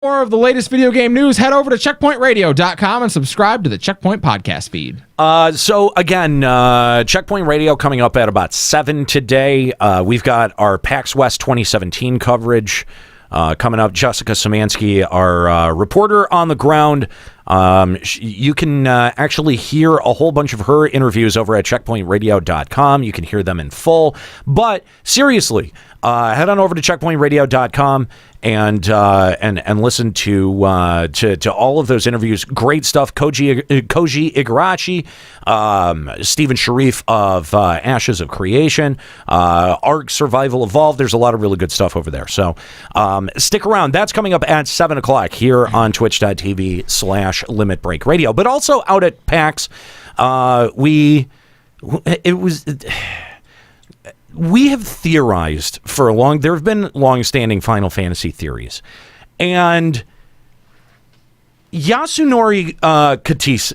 More of the latest video game news, head over to checkpointradio.com and subscribe to the Checkpoint podcast feed. So again, Checkpoint Radio coming up at about 7 today. We've got our PAX West 2017 coverage coming up. Jessica Szymanski, our reporter on the ground. You can actually hear a whole bunch of her interviews over at checkpointradio.com. You can hear them in full. But seriously, head on over to checkpointradio.com and listen to all of those interviews. Great stuff. Koji Igarashi, Stephen Sharif of Ashes of Creation, Ark Survival Evolved. There's a lot of really good stuff over there. So stick around. That's coming up at 7 o'clock here on twitch.tv/Limit Break Radio. But also out at PAX, we have theorized for a long... There have been long-standing Final Fantasy theories. And Yasunori Kitase.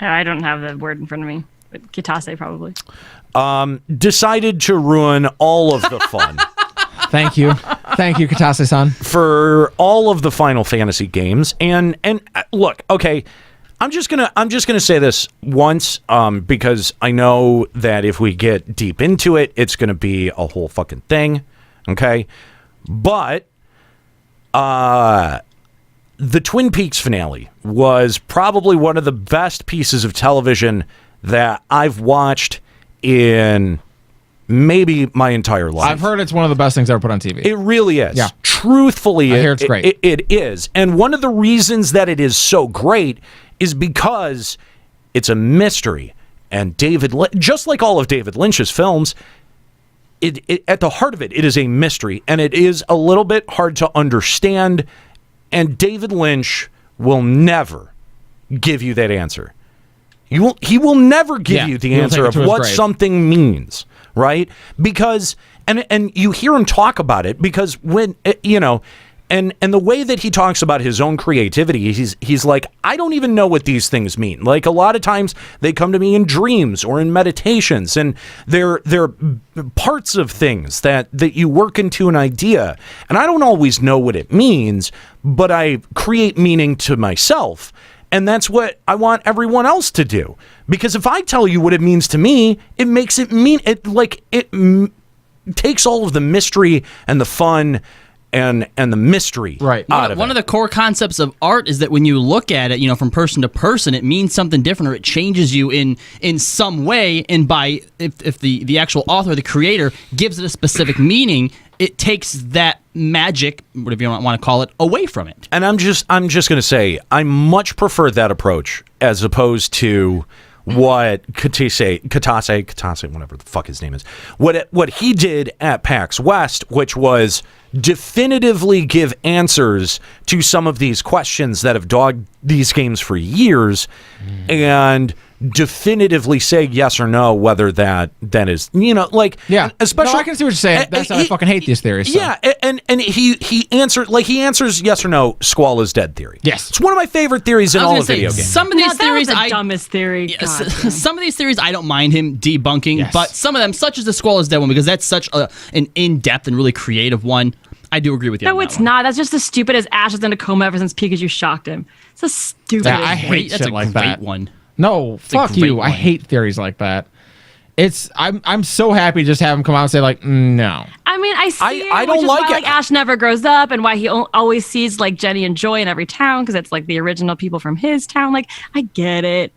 I don't have the word in front of me, but Kitase probably. Decided to ruin all of the fun. Thank you, Kitase-san, for all of the Final Fantasy games. And look, okay, I'm just gonna say this once, because I know that if we get deep into it, it's gonna be a whole fucking thing. Okay, but the Twin Peaks finale was probably one of the best pieces of television that I've watched in maybe my entire life. I've heard it's one of the best things ever put on TV. It really is. Yeah. Truthfully, I hear it's great. It is. And one of the reasons that it is so great is because it's a mystery. And just like all of David Lynch's films, at the heart of it, it is a mystery. And it is a little bit hard to understand. And David Lynch will never give you that answer. He will never give you the answer of what something means, right? Because and you hear him talk about it, because when and the way that he talks about his own creativity, he's like, I don't even know what these things mean. Like, a lot of times they come to me in dreams or in meditations, and they're parts of things that you work into an idea, and I don't always know what it means, but I create meaning to myself. And that's what I want everyone else to do. Because if I tell you what it means to me, it makes it mean it, like it takes all of the mystery and the fun and the mystery out of it. One of the core concepts of art is that when you look at it, from person to person, it means something different, or it changes you in some way. And if the actual author, the creator, gives it a specific meaning, it takes that magic, whatever you want to call it, away from it. And I'm just going to say, I much prefer that approach as opposed to what Kitase, whatever the fuck his name is, what he did at PAX West, which was definitively give answers to some of these questions that have dogged these games for years, and definitively say yes or no whether that is, especially. No, I can see what you're saying. That's why I fucking hate these theories. So. Yeah, and he answers yes or no, Squall is dead theory. Yes, it's one of my favorite theories in all of video games. Some of these theories, that was the dumbest theory. Some of these theories I don't mind him debunking, but some of them, such as the Squall is dead one, because that's such an in-depth and really creative one, I do agree with you. No, it's not. That's just as stupid as Ash is in a coma ever since Pikachu shocked him. It's a stupid. Yeah, I hate that's shit like that. That's a great one. No, fuck you. I hate theories like that. I'm so happy just to have him come out and say, like, no. I mean, I see I don't like it. Ash never grows up, and why he always sees like Jenny and Joy in every town, because it's like the original people from his town. Like, I get it.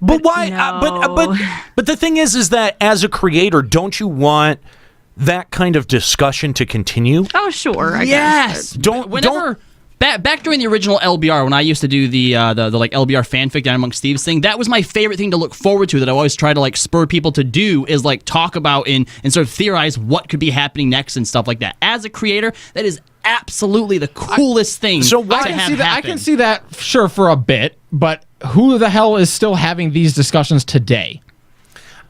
But why? No. But the thing is that as a creator, don't you want that kind of discussion to continue? Oh, sure. I guess. Back during the original LBR, when I used to do the like LBR fanfic down amongst Thieves thing, that was my favorite thing to look forward to, that I always try to like spur people to do, is like talk about and sort of theorize what could be happening next and stuff like that. As a creator, that is absolutely the coolest thing. So why I can see that, sure, for a bit, but who the hell is still having these discussions today?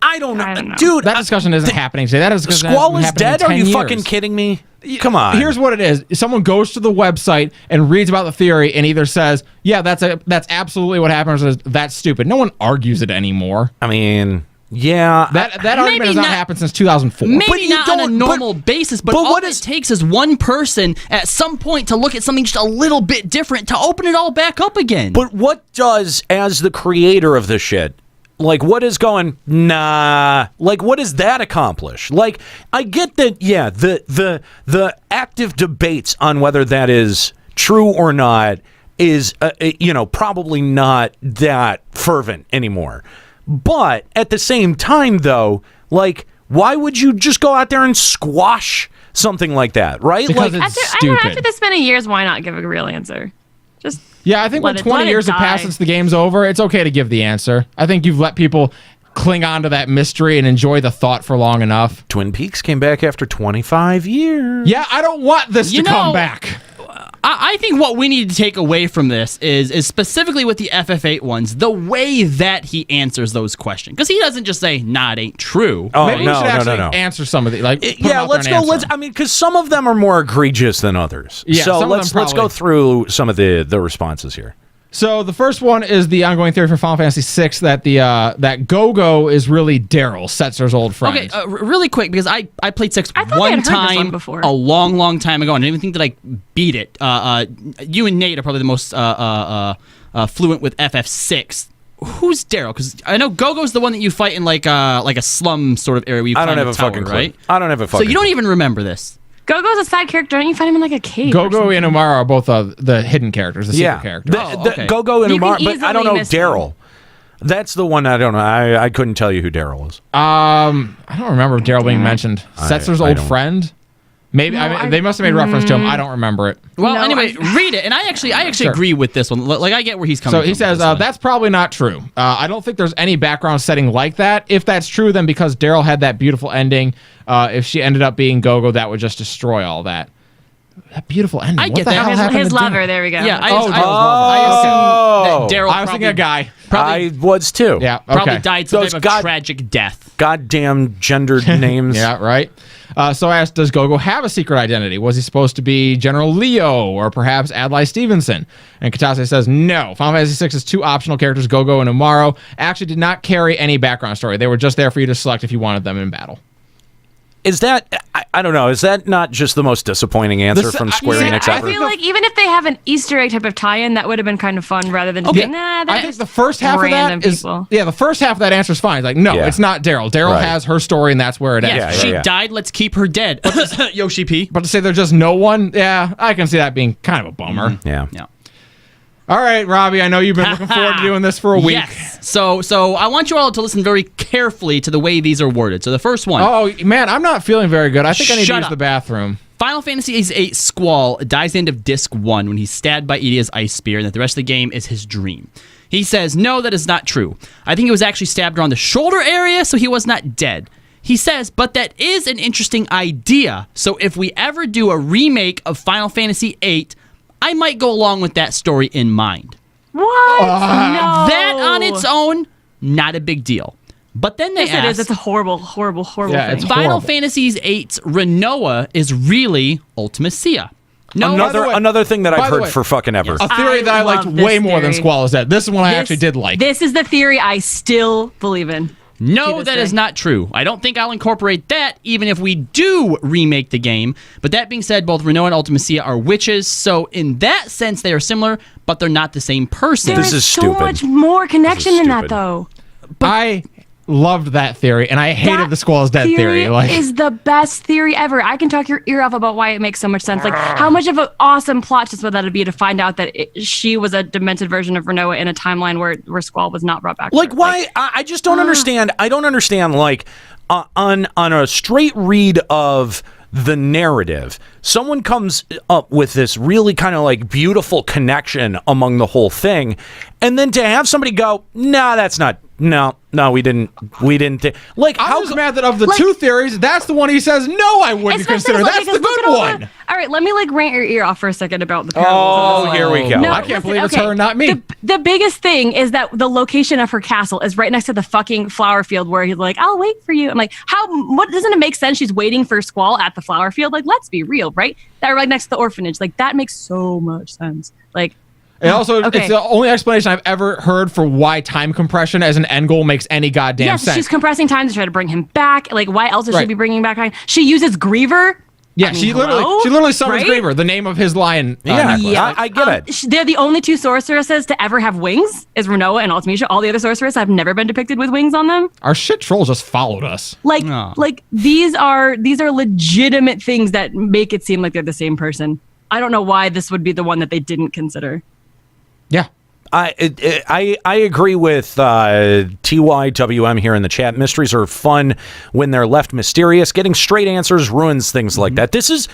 I don't know. Dude. That discussion isn't happening today. That is Squall is dead? Are you fucking kidding me? Come on. Here's what it is. Someone goes to the website and reads about the theory and either says, yeah, that's absolutely what happened, or says, that's stupid. No one argues it anymore. I mean, Yeah, That argument has not happened since 2004. Maybe not on a normal basis, but all it takes is one person at some point to look at something just a little bit different to open it all back up again. But what does, as the creator of the shit, like, what is going, nah, like, what does that accomplish? Like, I get that, yeah, the active debates on whether that is true or not is, probably not that fervent anymore. But at the same time, though, like, why would you just go out there and squash something like that, right? Because like, it's stupid. After this many years, why not give a real answer? Just I think when 20 years have passed since the game's over, it's okay to give the answer. I think you've let people cling on to that mystery and enjoy the thought for long enough. Twin Peaks came back after 25 years. Yeah, I don't want this to come back. I think what we need to take away from this is specifically with the FF8 ones, the way that he answers those questions. Because he doesn't just say, nah, it ain't true. Oh, Maybe we should actually answer some of the, let's go. Because some of them are more egregious than others. Yeah, so let's go through some of the responses here. So the first one is the ongoing theory for Final Fantasy VI that that Go-Go is really Daryl, Setzer's old friend. Okay, really quick, because I played 6 one time before. a long time ago, and I didn't even think that I beat it. You and Nate are probably the most fluent with FF6. Who's Daryl? Because I know Go-Go's the one that you fight in like a slum sort of area where you I don't climb have a tower, fucking clue. right? I don't have a fucking So you don't even remember this. Go-Go's a side character. Don't you find him in like a cave? Go-Go and Umara are both the hidden characters, the secret characters. Okay. Go-Go and You can Umar, but I don't know easily miss Daryl. That's the one I don't know. I couldn't tell you who Daryl is. I don't remember Daryl being mentioned. Setzer's old don't. friend? Maybe they must have made reference to him. I don't remember it. Well, No, anyway, read it, and I actually Sure. agree with this one. Like, I get where he's coming So from. he says, that's probably not true. I don't think there's any background setting like that. If that's true, then because Daryl had that beautiful ending, if she ended up being Go-Go, that would just destroy all that. That beautiful ending. I What get the that. hell happened His to lover. Daryl? There we go. Yeah, I Daryl's assume lover. that Daryl I was thinking a guy. probably I was too. Yeah, probably okay. died some Those type of tragic death. Goddamn gendered names. Yeah, right. So I asked, does Go-Go have a secret identity? Was he supposed to be General Leo or perhaps Adlai Stevenson? And Katase says, no. Final Fantasy VI is 2 optional characters, Go-Go and Umaro, actually did not carry any background story. They were just there for you to select if you wanted them in battle. Is that, I don't know, is that not just the most disappointing answer from Square Enix I ever? feel like even if they have an Easter egg type of tie-in, that would have been kind of fun rather than just Okay. being, nah, I think the first half of that random is people. the first half of that answer is fine. It's like, no, Yeah. it's not Daryl. Daryl Right. has her story, and that's where it ends. She yeah. died. Let's keep her dead. Yoshi P. But to say there's just no one, yeah, I can see that being kind of a bummer. Yeah. Yeah. All right, Robbie, I know you've been looking forward to doing this for a week. Yes. So I want you all to listen very carefully to the way these are worded. So the first one. Oh, man, I'm not feeling very good. I think I need to Shut use up. the bathroom. Final Fantasy VIII Squall dies at the end of Disc 1 when he's stabbed by Edia's ice spear and that the rest of the game is his dream. He says, no, that is not true. I think he was actually stabbed around the shoulder area, so he was not dead. He says, but that is an interesting idea. So if we ever do a remake of Final Fantasy VIII, I might go along with that story in mind. What? No. That on its own, not a big deal. But then they Yes, it is. ask, It's a horrible Yeah, thing. it's Final horrible. Fantasy VIII's Renoa is really Ultimacia. No, Another thing that by I've the heard way, for fucking ever. A theory I that I liked love this way more than theory. Squall is Dead. This is one I actually did like. This is the theory I still believe in. No, this that day. is not true. I don't think I'll incorporate that, even if we do remake the game. But that being said, both Renoa and Ultimacia are witches, so in that sense, they are similar, but they're not the same person. There This is so stupid. much more connection than that, stupid. though. I loved that theory, and I hated That the Squall is Dead theory. Like, is the best theory ever. I can talk your ear off about why it makes so much sense. Like how much of an awesome plot twist would that be to find out that she was a demented version of Renoa in a timeline where Squall was not brought back. Like, why? I just don't understand. I don't understand, like, on a straight read of the narrative, someone comes up with this really kind of like beautiful connection among the whole thing, and then to have somebody go, nah, that's not, no, we didn't like, I'm how just mad that of the two theories, that's the one he says, no, I wouldn't Especially, consider. like, That's the because look good at all one. All right, let me like rant your ear off for a second about the parables. Oh, here we go. I can't believe it's her and not me. The biggest thing is that the location of her castle is right next to the fucking flower field where he's like, I'll wait for you. I'm like, what doesn't it make sense she's waiting for Squall at the flower field? Like, let's be real, right? That right next to the orphanage. Like, that makes so much sense. Like, It also, Okay. it's the only explanation I've ever heard for why time compression as an end goal makes any goddamn Yes, sense. she's compressing time to try to bring him back. Like, why else would Right. she be bringing back time? She uses Griever. Yeah, I mean, she hello? literally summons Right? Griever, the name of his lion. Yeah, necklace. I get it. They're the only two sorceresses to ever have wings, is Renoa and Ultimecia. All the other sorceresses have never been depicted with wings on them. Our shit troll just followed us. Like, No. like these are legitimate things that make it seem like they're the same person. I don't know why this would be the one that they didn't consider. Yeah. I agree with TYWM here in the chat. Mysteries are fun when they're left mysterious. Getting straight answers ruins things like that. This is,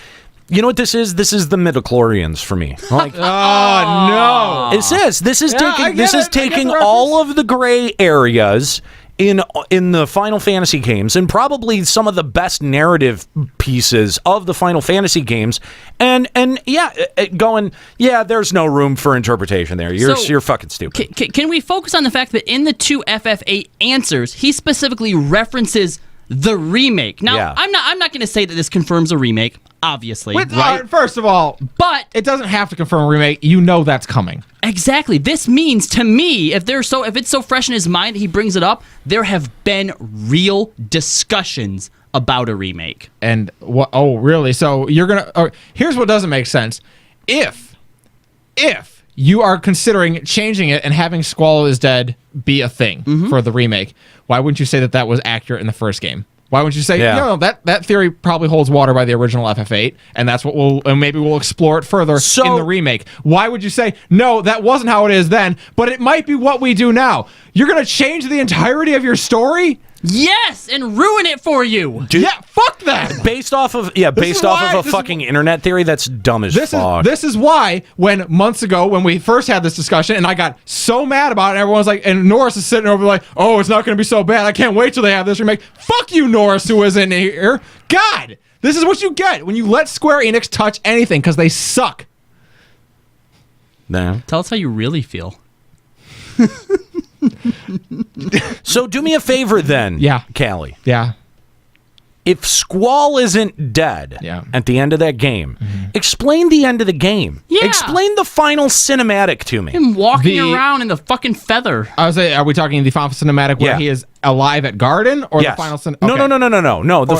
you know what this is? This is the midichlorians for me. Like, Oh, no. it says this is Yeah, I taking this get is it. I get taking the all of the gray areas in the Final Fantasy games and probably some of the best narrative pieces of the Final Fantasy games and yeah, going, yeah, there's no room for interpretation there. You're fucking stupid. Can we focus on the fact that in the two FF8 answers, he specifically references the remake? Now, Yeah. I'm not going to say that this confirms a remake, obviously, Wait, right? first of all, But it doesn't have to confirm a remake. You know that's coming. exactly, this means to me, if it's so fresh in his mind that he brings it up, there have been real discussions about a remake. And what? Oh, really? So you're gonna? Here's what doesn't make sense. If you are considering changing it and having Squall is Dead be a thing for the remake, why wouldn't you say that was accurate in the first game? Why wouldn't you say, Yeah. no, that theory probably holds water by the original FF8, and that's what and maybe we'll explore it further in the remake. Why would you say, no, that wasn't how it is then, but it might be what we do now? You're going to change the entirety of your story? Yes, and ruin it for you. Yeah, fuck that. Based off of a fucking internet theory, that's dumb as fuck. This is why when months ago when we first had this discussion and I got so mad about it, everyone's like, and Norris is sitting over like, oh, it's not going to be so bad. I can't wait till they have this remake. Fuck you, Norris, who isn't here. God, this is what you get when you let Square Enix touch anything because they suck. Nah. Tell us how you really feel. So do me a favor then, Yeah. Callie. Yeah. If Squall isn't dead at the end of that game, explain the end of the game. Yeah. Explain the final cinematic to me. Him walking around in the fucking feather. I was saying, are we talking the final cinematic where Yeah. he is alive at Garden or Yes. the final cinematic? No. The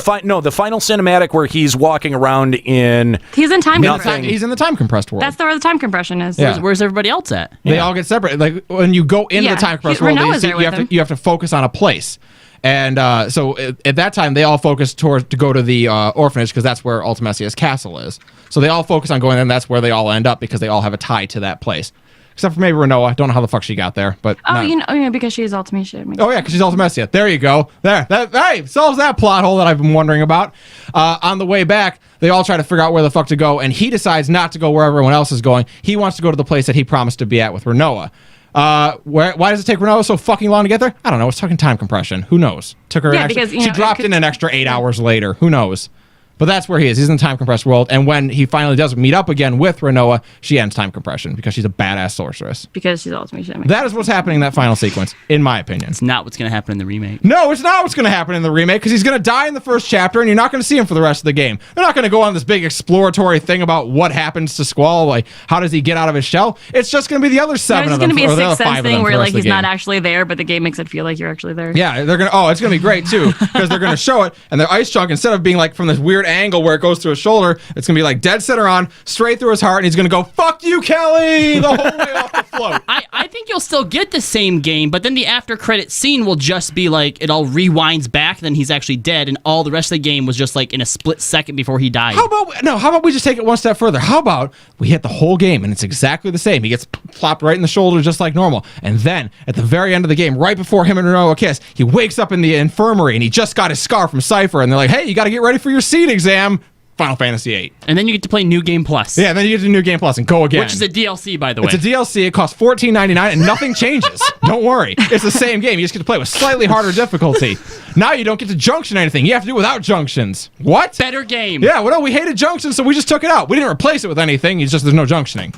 final cinematic where he's walking around in. He's in time Nothing. compression. He's in the time compressed world. That's where the time compression is. Yeah. Where's everybody else at? They all get separate. Like when you go into Yeah. the time compressed world, Renault's there with him. you have to focus on a place. And so at that time, they all focus to go to the orphanage because that's where Ultimecia's castle is. So they all focus on going there, and that's where they all end up because they all have a tie to that place. Except for maybe Renoa. Don't know how the fuck she got there, but Because she's Ultimecia. oh yeah, because she's Ultimecia. There you go. Hey, solves that plot hole that I've been wondering about. On the way back, they all try to figure out where the fuck to go, and he decides not to go where everyone else is going. He wants to go to the place that he promised to be at with Renoa. Why does it take Renoa so fucking long to get there? I don't know. It's fucking time compression. Who knows? Took her. Because, she dropped in an extra 8 hours later. Who knows? But that's where he is. He's in the time compressed world. And when he finally does meet up again with Renoa, she ends time compression because she's a badass sorceress. Because she's Ultimecia. That is what's happening in that final sequence, in my opinion. It's not what's going to happen in the remake. No, it's not what's going to happen in the remake because he's going to die in the first chapter and you're not going to see him for the rest of the game. They're not going to go on this big exploratory thing about what happens to Squall, like how does he get out of his shell. It's just going to be the other seven of them. It's going to be a or the other Sixth Sense five of them thing for where the like rest of he's the not game. actually there, but the game makes it feel like you're actually there. Yeah, they're going to, it's going to be great too because they're going to show it and the ice chunk, instead of being like from this weird angle where it goes through his shoulder, it's going to be like dead center on, straight through his heart, and he's going to go, fuck you, Kelly, the whole way off the float. I think you'll still get the same game, but then the after credit scene will just be like it all rewinds back, then he's actually dead, and all the rest of the game was just like in a split second before he died. How about we just take it one step further? How about we hit the whole game and it's exactly the same? He gets plopped right in the shoulder just like normal. And then at the very end of the game, right before him and Renoa kiss, he wakes up in the infirmary and he just got his scar from Cypher. And they're like, hey, you got to get ready for your seed exam. Final Fantasy VIII. And then you get to play New Game Plus. Yeah, and then you get to New Game Plus and go again. Which is a DLC, by the way. It's a DLC. It costs $14.99 and nothing changes. Don't worry. It's the same game. You just get to play with slightly harder difficulty. Now you don't get to junction anything. You have to do it without junctions. What? Better game. Yeah, well, no, we hated junctions, so we just took it out. We didn't replace it with anything. It's just there's no junctioning.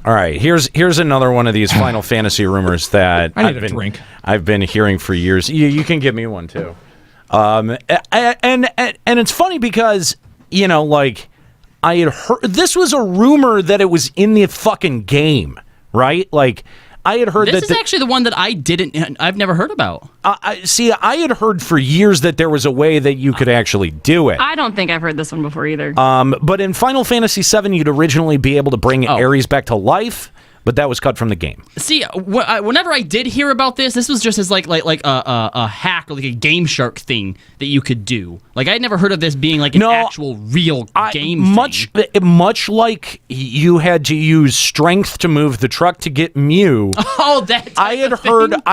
All right, here's another one of these Final Fantasy rumors that I need a drink. I've been hearing for years. You can give me one too. And it's funny because like I had heard this was a rumor that it was in the fucking game, right? Like, I had heard this that is actually the one that I've never heard about. I had heard for years that there was a way that you could actually do it. I don't think I've heard this one before either. But in Final Fantasy VII, you'd originally be able to bring Ares back to life, but that was cut from the game. See, whenever I did hear about this was just as like a hack or like a Game Shark thing that you could do. Like, I'd never heard of this being like an actual real game thing. Much like you had to use strength to move the truck to get Mew. Oh, that I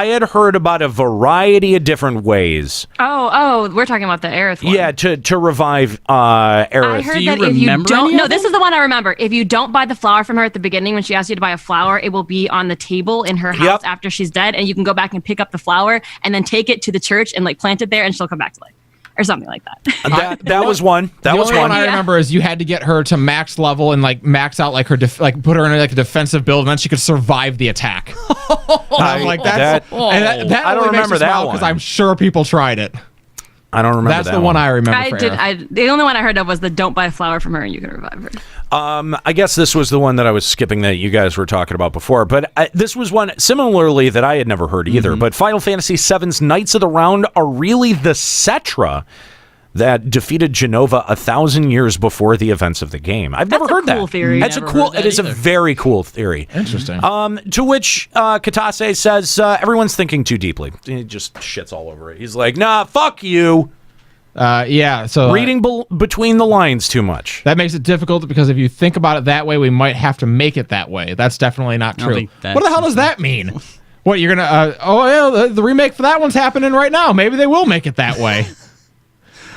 had heard about a variety of different ways. Oh, we're talking about the Aerith one. Yeah, to revive Aerith. I heard Do you that if you remember don't, any no, of this them? is the one I remember. If you don't buy the flower from her at the beginning when she asks you to buy a flower, it will be on the table in her house after she's dead, and you can go back and pick up the flower and then take it to the church and like plant it there, and she'll come back to life. Or something like that. That was one. That was the only one. one I remember is you had to get her to max level and like max out like her put her in like a defensive build, and then she could survive the attack. I'm like that I don't remember that one because I'm sure people tried it. I don't remember That's that the one I remember. The only one I heard of was the don't buy a flower from her and you can revive her. I guess this was the one that I was skipping that you guys were talking about before, but this was one similarly that I had never heard either. But Final Fantasy VII's Knights of the Round are really the Cetra that defeated Genova 1,000 years before the events of the game. I've never heard that. Cool theory. That's Never a cool. heard that It is either. a very cool theory. Interesting. To which Katase says everyone's thinking too deeply. He just shits all over it. He's like, "Nah, fuck you." Yeah. So Reading between the lines too much. that makes it difficult because if you think about it that way, we might have to make it that way. That's definitely not don't true. think that's- What the hell does that mean? What you're gonna? The remake for that one's happening right now. Maybe they will make it that way.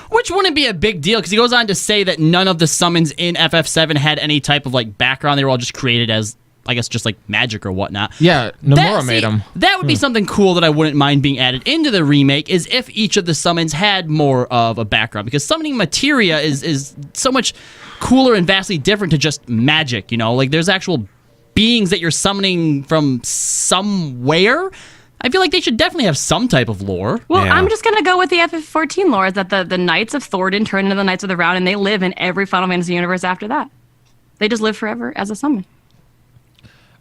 Which wouldn't be a big deal, because he goes on to say that none of the summons in FF7 had any type of like background. They were all just created as, I guess, just like magic or whatnot. Yeah, Nomura made them. That would be something cool that I wouldn't mind being added into the remake, is if each of the summons had more of a background, because summoning materia is so much cooler and vastly different to just magic, you know? Like, there's actual beings that you're summoning from somewhere. I feel like they should definitely have some type of lore. Well, Yeah. I'm just going to go with the FF14 lore, is that the Knights of Thornton turn into the Knights of the Round, and they live in every Final Fantasy universe after that. They just live forever as a summon.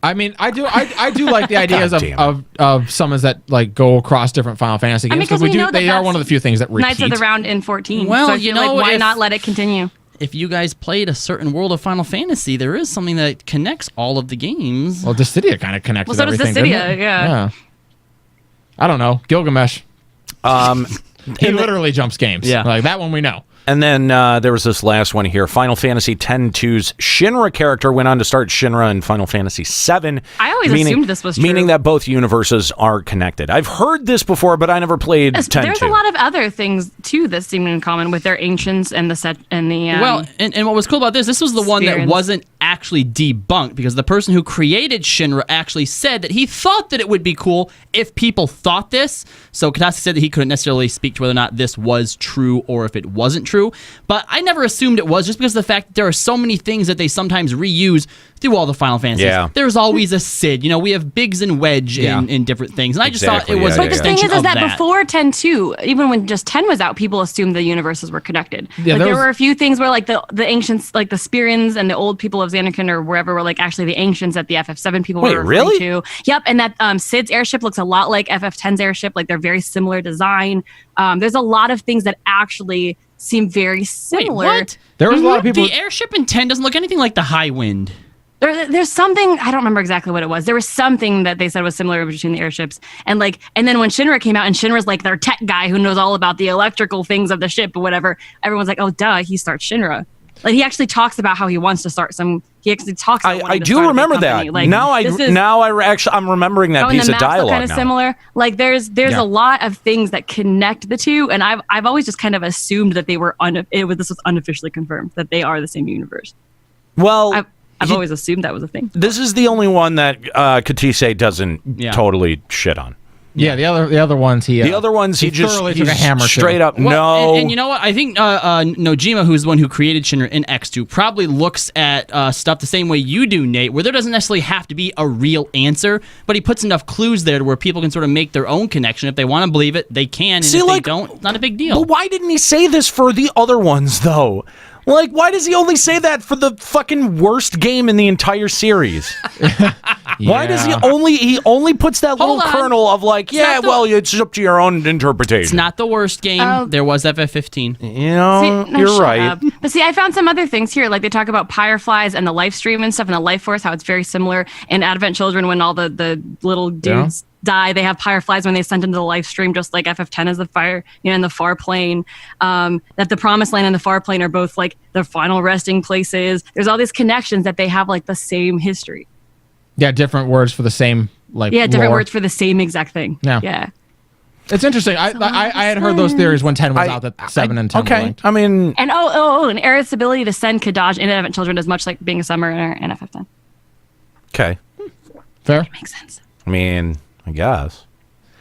I mean, I do like the ideas God damn of summons that like go across different Final Fantasy games, because we we do. know that They are that's one of the few things that repeat. Knights of the Round in 14. Well, so I you feel know, like, why if- not let it continue? If you guys played a certain world of Final Fantasy, there is something that connects all of the games. Well, Dissidia kind of connects Well, so with does everything. Dissidia, didn't it? yeah. I don't know. Gilgamesh. Um, He literally jumps games. Yeah. Like that one we know. And then there was this last one here. Final Fantasy X-2's Shinra character went on to start Shinra in Final Fantasy VII. I always assumed this was true. Meaning that both universes are connected. I've heard this before, but I never played There's X-2. a lot of other things too that seem in common with their ancients and the set and the. Well, and what was cool about this was the one that Spirits. wasn't actually debunked, because the person who created Shinra actually said that he thought that it would be cool if people thought this. So Katase said that he couldn't necessarily speak to whether or not this was true or if it wasn't true. But I never assumed it was, just because of the fact that there are so many things that they sometimes reuse through all the Final Fantasies. Yeah. There's always a Cid. You know, we have Biggs and Wedge Yeah. in different things. And I just thought Exactly, it was yeah, an But the thing extension is of that before 10.2, even when just 10 was out, people assumed the universes were connected. Yeah, like there there was- were a few things where like the ancients, like the Spirians and the old people of Zanarkand or wherever were like actually the ancients that the FF7 people Wait, were referring really? to. Yep, and that Cid's airship looks a lot like FF10's airship. Like they're very similar design. There's a lot of things that actually seem very Wait, similar. what? There was a lot of people. The airship in 10 doesn't look anything like the High Wind. There's something, I don't remember exactly what it was. There was something that they said was similar between the airships. And then when Shinra came out, and Shinra's like their tech guy who knows all about the electrical things of the ship or whatever, everyone's like, oh, duh, he starts Shinra. Like he actually talks about how he wants to start he actually talks about wanting I to do start a big remember company. that. Like, I'm remembering that and piece the of maps look dialogue kind of now. similar. Like there's Yeah. a lot of things that connect the two, and I've always just kind of assumed that they were this was unofficially confirmed that they are the same universe. Well, I've always assumed that was a thing. this is the only one that Katise doesn't Yeah. totally shit on. Yeah, the other ones he. The other ones he just thoroughly he's took a hammer to. straight up Well, no. and you know what? I think Nojima, who's the one who created Shinra in X2, probably looks at stuff the same way you do, Nate, where there doesn't necessarily have to be a real answer, but he puts enough clues there to where people can sort of make their own connection. If they want to believe it, they can, and See, if like, they don't, it's not a big deal. But why didn't he say this for the other ones though? Like, why does he only say that for the fucking worst game in the entire series? Why does he only puts that little kernel of like, it's up to your own interpretation. It's not the worst game. There was FF15. You're right. But see, I found some other things here. Like they talk about Fireflies and the life stream and stuff and the life force, how it's very similar. In Advent Children, when all the little dudes die, they have Fireflies when they send into the life stream, just like FF10 is the fire, in the far plane. That the Promised Land and the far plane are both like their final resting places. There's all these connections that they have like the same history. Yeah, different words for the same different lore. words for the same exact thing. Yeah. It's interesting. I had heard those theories when 10 was out, that 7 and 10 were linked. I mean... And and Aerith's ability to send Kadaj into Advent Children is much like being a Summoner in FF10. Okay. Fair? It makes sense. I mean, I guess.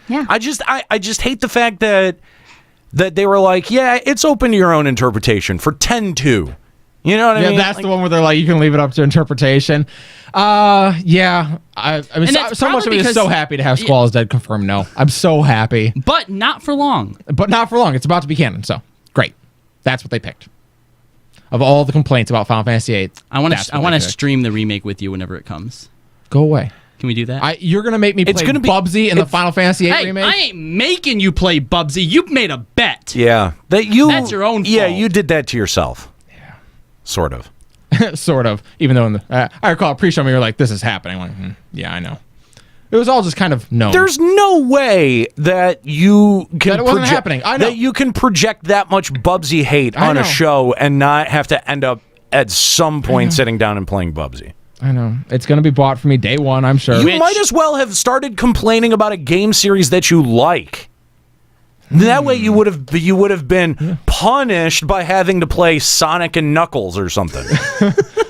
Yeah. I just hate the fact that they were like, it's open to your own interpretation for 10-2. You know what I mean? Yeah, that's the one where they're like, you can leave it up to interpretation. I mean, so much of me is so happy to have Squall is dead confirmed. No, I'm so happy. But not for long. It's about to be canon, so great. That's what they picked. Of all the complaints about Final Fantasy VIII, I want to stream the remake with you whenever it comes. Go away. Can we do that? You're gonna make me play Bubsy in the Final Fantasy VIII remake? I ain't making you play Bubsy. You made a bet. Yeah, that's your own fault. Yeah, you did that to yourself. Yeah, sort of. Sort of. Even though I recall a pre-show, we were like, "This is happening." I'm like, yeah, I know. It was all just kind of known. There's no way that you can that it wasn't happening. I know that you can project that much Bubsy hate on a show and not have to end up at some point sitting down and playing Bubsy. I know. It's going to be bought for me day one, I'm sure. You might as well have started complaining about a game series that you like. That way you would have been punished by having to play Sonic and Knuckles or something.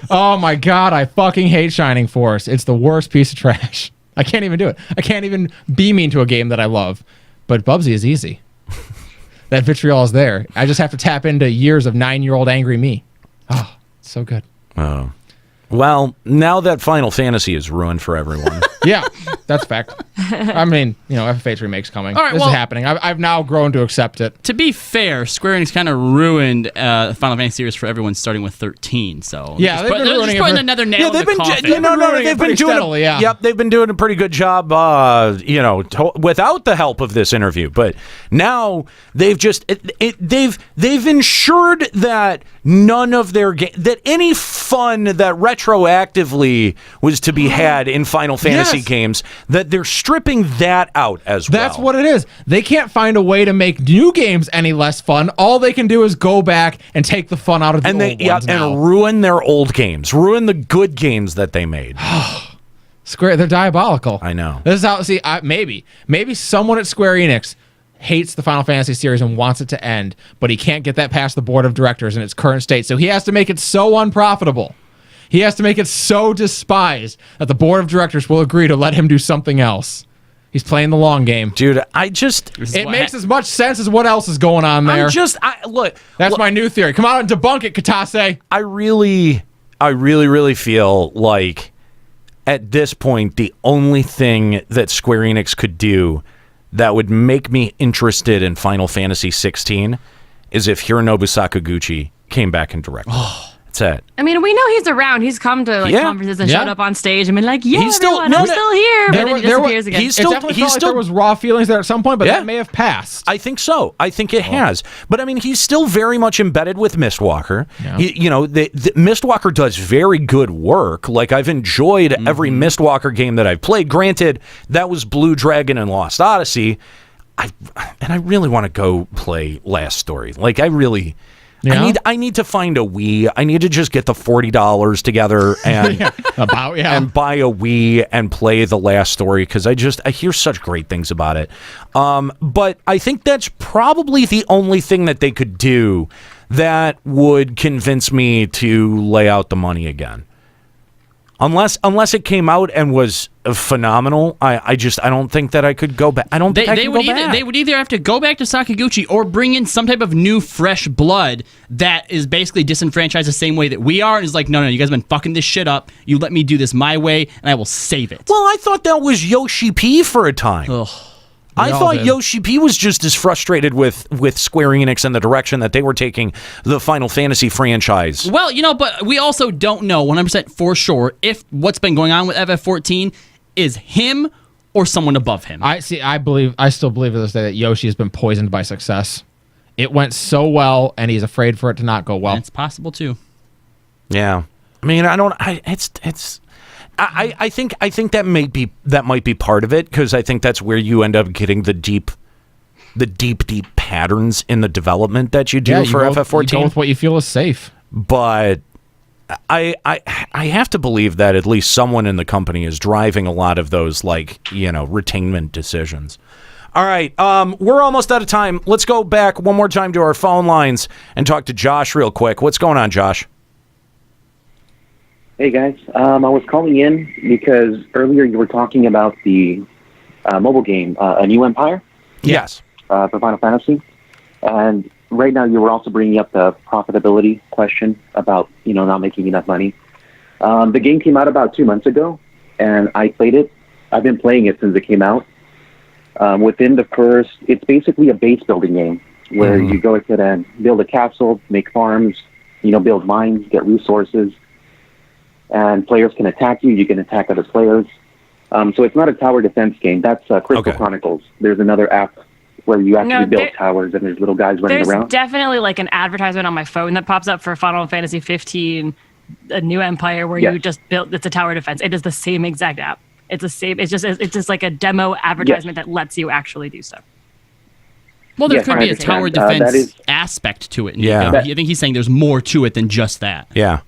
Oh my god, I fucking hate Shining Force. It's the worst piece of trash. I can't even do it. I can't even be mean to a game that I love. But Bubsy is easy. That vitriol is there. I just have to tap into years of 9-year-old angry me. Oh, it's so good. Oh. Well, now that Final Fantasy is ruined for everyone. Yeah, that's a fact. I mean, FF8 Remake's coming. All right, this is happening. I've now grown to accept it. To be fair, Square Enix kind of ruined Final Fantasy series for everyone, starting with 13. So yeah, they've been ruining putting another nail in the coffin. They've been doing Yep, they've been doing a pretty good job. Without the help of this interview, but now they've just they've ensured that none of their that any fun that retroactively was to be had in Final Fantasy games, that they're stripping that out as well. That's what it is. They can't find a way to make new games any less fun. All they can do is go back and take the fun out of the old ones now. And ruin their old games. Ruin the good games that they made. Square, they're diabolical. I know. This is how, maybe someone at Square Enix hates the Final Fantasy series and wants it to end, but he can't get that past the board of directors in its current state, so he has to make it so unprofitable. He has to make it so despised that the board of directors will agree to let him do something else. He's playing the long game. Dude, it makes as much sense as what else is going on there. That's my new theory. Come on and debunk it, Katase. I really feel like at this point, the only thing that Square Enix could do that would make me interested in Final Fantasy 16 is if Hironobu Sakaguchi came back and directed. That's it. I mean, we know he's around. He's come to conferences and showed up on stage and been like, I'm still here. But then he disappears again. It definitely felt like there was raw feelings there at some point, but that may have passed. I think so. I think it has. But I mean, he's still very much embedded with Mistwalker. Yeah. The Mistwalker does very good work. Like, I've enjoyed every Mistwalker game that I've played. Granted, that was Blue Dragon and Lost Odyssey. I really want to go play Last Story. Like, I really... Yeah. I need to find a Wii. I need to just get the $40 together and and buy a Wii and play The Last Story, because I hear such great things about it. But I think that's probably the only thing that they could do that would convince me to lay out the money again. Unless it came out and was phenomenal, I don't think that I could go back. I don't think I could go back. They would either have to go back to Sakaguchi or bring in some type of new, fresh blood that is basically disenfranchised the same way that we are, and is like, no, you guys have been fucking this shit up. You let me do this my way, and I will save it. Well, I thought that was Yoshi P for a time. Ugh. I thought Yoshi P was just as frustrated with Square Enix and the direction that they were taking the Final Fantasy franchise. Well, but we also don't know 100% for sure if what's been going on with FF14 is him or someone above him. I still believe to this day that Yoshi has been poisoned by success. It went so well, and he's afraid for it to not go well. It's possible too. Yeah, I mean, I think that might be part of it, because I think that's where you end up getting the deep patterns in the development that you do for FF14. You go with what you feel is safe. But I have to believe that at least someone in the company is driving a lot of those, retainment decisions. All right, we're almost out of time. Let's go back one more time to our phone lines and talk to Josh real quick. What's going on, Josh? Hey, guys. I was calling in because earlier you were talking about the mobile game, A New Empire? Yes. For Final Fantasy. And right now you were also bringing up the profitability question about, not making enough money. The game came out about 2 months ago, and I played it. I've been playing it since it came out. Within the first, it's basically a base building game where you go ahead and build a castle, make farms, build mines, get resources, and players can attack you. You can attack other players. So it's not a tower defense game. That's Crystal Chronicles. There's another app where you actually build towers and there's little guys running around. There's definitely like an advertisement on my phone that pops up for Final Fantasy 15, A New Empire, where you just build. It's a tower defense. It is the same exact app. It's just like a demo advertisement that lets you actually do stuff. Well, there could be a tower defense aspect to it. Yeah, I think he's saying there's more to it than just that. Yeah.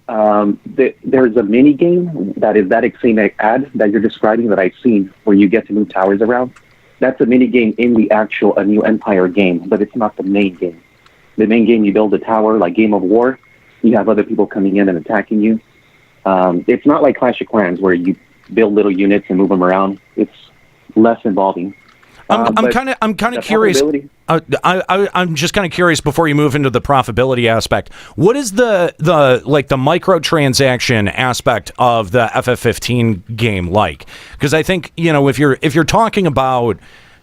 There's a mini game that is that same ad that you're describing that I've seen, where you get to move towers around. That's a mini game in the actual A New Empire game, but it's not the main game. The main game, you build a tower like Game of War. You have other people coming in and attacking you. It's not like Clash of Clans where you build little units and move them around. It's less involving. I'm kind of curious. I'm just kind of curious before you move into the profitability aspect. What is the microtransaction aspect of the FF15 game like? Because I think if you're talking about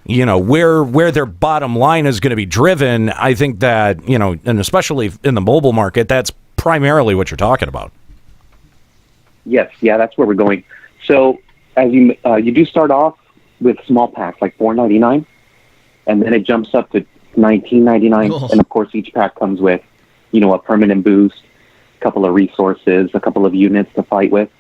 where their bottom line is going to be driven, I think that and especially in the mobile market, that's primarily what you're talking about. Yes, that's where we're going. So as you do start off with small packs like $4.99, and then it jumps up to $19.99, and of course each pack comes with, a permanent boost, a couple of resources, a couple of units to fight with,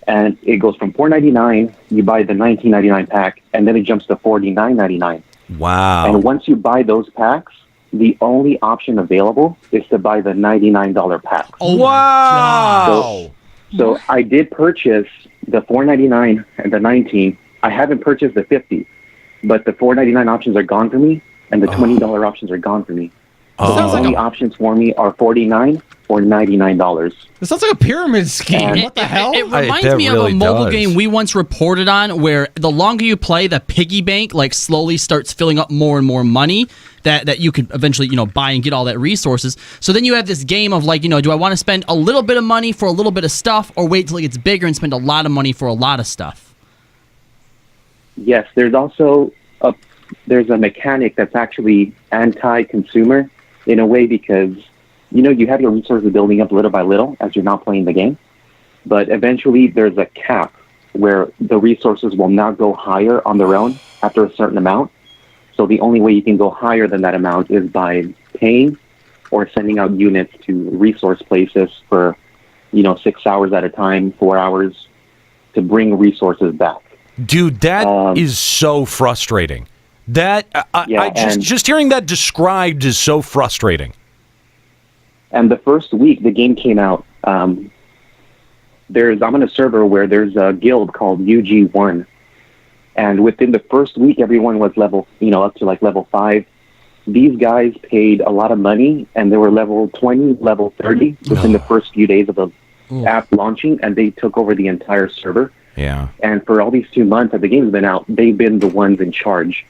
and it goes from $4.99. You buy the $19.99 pack, and then it jumps to $49.99. Wow! And once you buy those packs, the only option available is to buy the $99 pack. Oh wow! So I did purchase the $4.99 and the $19. I haven't purchased the $50, but the $4.99 options are gone for me, and the $20 options are gone for me. So the only options for me are $49 or $99. This sounds like a pyramid scheme. What the hell? It reminds me of a mobile game we once reported on, where the longer you play, the piggy bank slowly starts filling up more and more money that you could eventually buy and get all that resources. So then you have this game of do I want to spend a little bit of money for a little bit of stuff, or wait till it gets bigger and spend a lot of money for a lot of stuff? Yes, there's also there's a mechanic that's actually anti-consumer in a way, because you have your resources building up little by little as you're not playing the game, but eventually there's a cap where the resources will not go higher on their own after a certain amount. So the only way you can go higher than that amount is by paying or sending out units to resource places for 6 hours at a time, 4 hours, to bring resources back. Dude, that is so frustrating. That just hearing that described is so frustrating. And the first week the game came out, I'm on a server where there's a guild called UG1, and within the first week everyone was level, up to level 5. These guys paid a lot of money, and they were level 20, level 30 within the first few days of the app launching, and they took over the entire server. Yeah. And for all these 2 months that the game's been out, they've been the ones in charge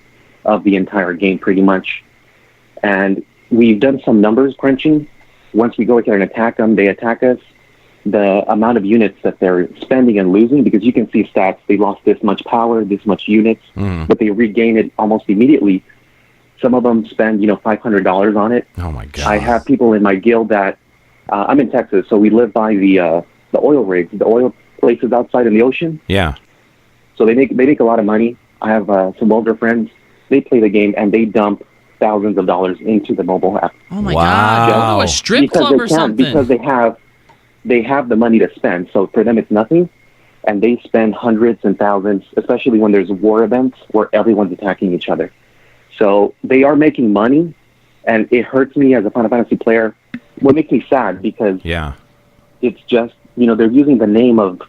of the entire game pretty much. And we've done some numbers crunching. Once we go out there and attack them, they attack us. the amount of units that they're spending and losing, because you can see stats. They lost this much power, this much units, but they regain it almost immediately. Some of them spend, $500 on it. Oh my God! I have people in my guild that I'm in Texas, so we live by the oil rigs, the oil places outside in the ocean. Yeah. So they make a lot of money. I have some older friends. They play the game and they dump thousands of dollars into the mobile app. Oh my Wow. God! Go to a strip club or something. Because they have the money to spend. So for them, it's nothing. And they spend hundreds and thousands, especially when there's war events where everyone's attacking each other. So they are making money, and it hurts me as a Final Fantasy player. What makes me sad, because it's just, they're using the name of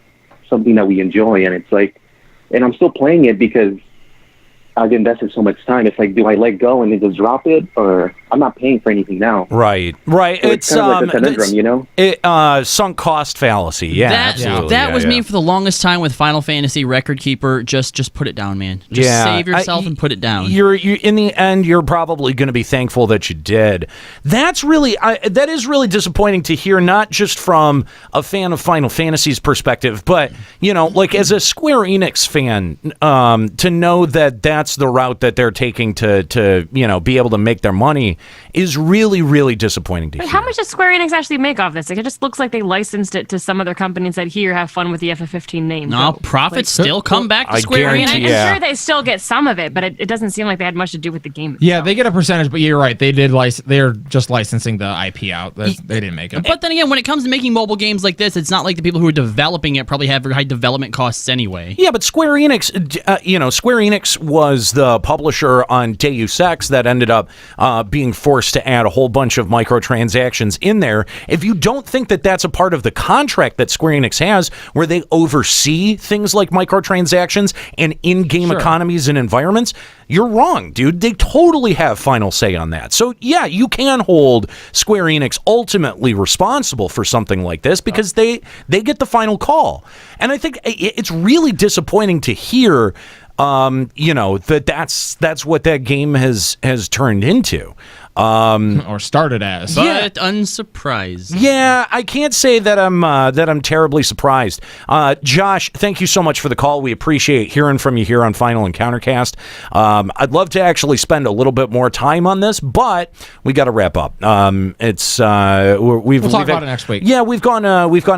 something that we enjoy, and it's like, and I'm still playing it because I've invested so much time. It's like, do I let go and then just drop it, or I'm not paying for anything now? Right. So it's kind of like a conundrum, sunk cost fallacy. Yeah, absolutely. That was me for the longest time with Final Fantasy Record Keeper. Just put it down, man. Just save yourself and put it down. You're in the end, you're probably going to be thankful that you did. That is really disappointing to hear, not just from a fan of Final Fantasy's perspective, but like as a Square Enix fan, to know that that's the route that they're taking to be able to make their money is really, really disappointing to hear. How much does Square Enix actually make off this? Like, it just looks like they licensed it to some other company and said, "Here, have fun with the FF15 name." No, profits still come back to Square Enix. I'm sure they still get some of it, but it doesn't seem like they had much to do with the game itself. Yeah, they get a percentage, but you're right. They did they're just licensing the IP out. They didn't make it. But then again, when it comes to making mobile games like this, it's not like the people who are developing it probably have very high development costs anyway. Yeah, but Square Enix, Square Enix was the publisher on Deus Ex that ended up being forced to add a whole bunch of microtransactions in there. If you don't think that that's a part of the contract that Square Enix has, where they oversee things like microtransactions and in-game economies and environments, you're wrong, dude. They totally have final say on that. So yeah, you can hold Square Enix ultimately responsible for something like this because they get the final call. And I think it's really disappointing to hear that's what that game has turned into. Or started as. But unsurprised. Yeah, I can't say that I'm terribly surprised. Josh, thank you so much for the call. We appreciate hearing from you here on Final Encountercast. I'd love to actually spend a little bit more time on this, but we got to wrap up. We'll talk about it next week. Yeah, we've gone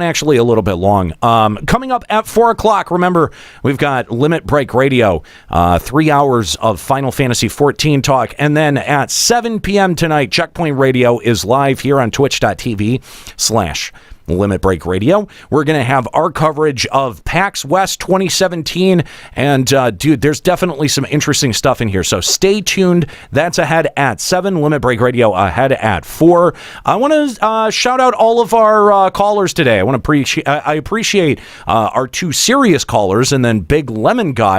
actually a little bit long. Coming up at 4:00, remember, we've got Limit Break Radio, 3 hours of Final Fantasy 14 talk, and then at 7 p.m. tonight, Checkpoint Radio is live here on twitch.tv/Limit Break Radio. We're going to have our coverage of PAX West 2017, and dude, there's definitely some interesting stuff in here, so stay tuned. That's ahead at 7, Limit Break Radio ahead at 4. I want to shout out all of our callers today. I appreciate our 2 serious callers, and then Big Lemon Guy.